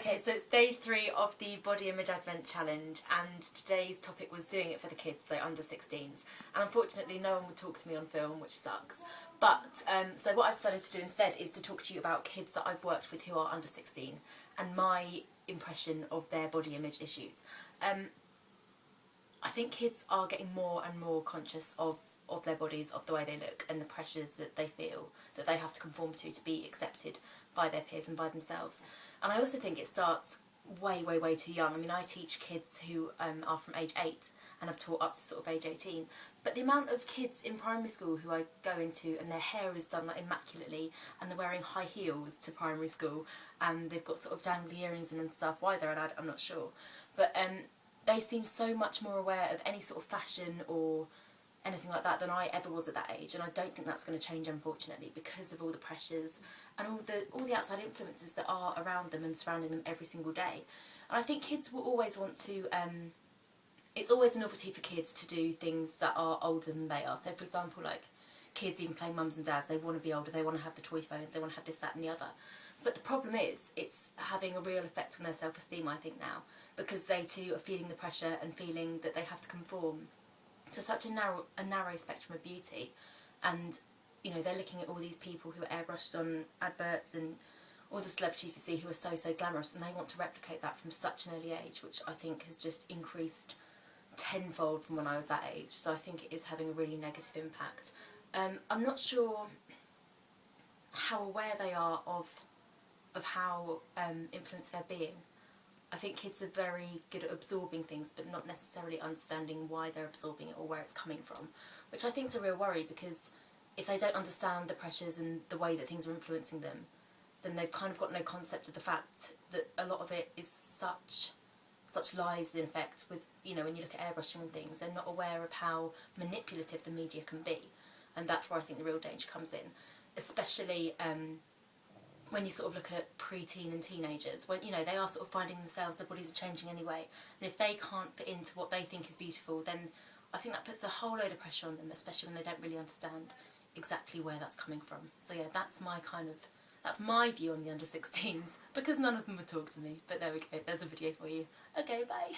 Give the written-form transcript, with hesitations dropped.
Okay, so it's day 3 of the Body Image Advent Challenge, and today's topic was doing it for the kids, so under 16s. And unfortunately no one would talk to me on film, which sucks. But, so what I've decided to do instead is to talk to you about kids that I've worked with who are under 16, and my impression of their body image issues. I think kids are getting more and more conscious of their bodies, of the way they look, and the pressures that they feel that they have to conform to be accepted by their peers and by themselves. And I also think it starts way, way, way too young. I mean, I teach kids who are from age 8 and have taught up to sort of age 18. But the amount of kids in primary school who I go into and their hair is done like immaculately and they're wearing high heels to primary school and they've got sort of dangly earrings in and stuff. Why they're allowed, I'm not sure. But they seem so much more aware of any sort of fashion or anything like that than I ever was at that age, and I don't think that's going to change, unfortunately, because of all the pressures and all the outside influences that are around them and surrounding them every single day. And I think kids will always want to, it's always a novelty for kids to do things that are older than they are. So for example, like kids even playing mums and dads, they want to be older, they want to have the toy phones, they want to have this, that and the other. But the problem is, it's having a real effect on their self-esteem, I think, now, because they too are feeling the pressure and feeling that they have to conform to such a narrow spectrum of beauty. And you know, they're looking at all these people who are airbrushed on adverts and all the celebrities you see who are so glamorous, and they want to replicate that from such an early age, which I think has just increased tenfold from when I was that age. So I think it is having a really negative impact. I'm not sure how aware they are of how influenced they're being. I think kids are very good at absorbing things but not necessarily understanding why they're absorbing it or where it's coming from, which I think is a real worry, because if they don't understand the pressures and the way that things are influencing them, then they've kind of got no concept of the fact that a lot of it is such lies, in effect, with, you know, when you look at airbrushing and things, they're not aware of how manipulative the media can be. And that's where I think the real danger comes in, especially when you sort of look at pre-teen and teenagers, when, you know, they are sort of finding themselves, their bodies are changing anyway, and if they can't fit into what they think is beautiful, then I think that puts a whole load of pressure on them, especially when they don't really understand exactly where that's coming from. So yeah, that's my view on the under 16s, because none of them would talk to me. But there we go, there's a video for you. Okay, bye.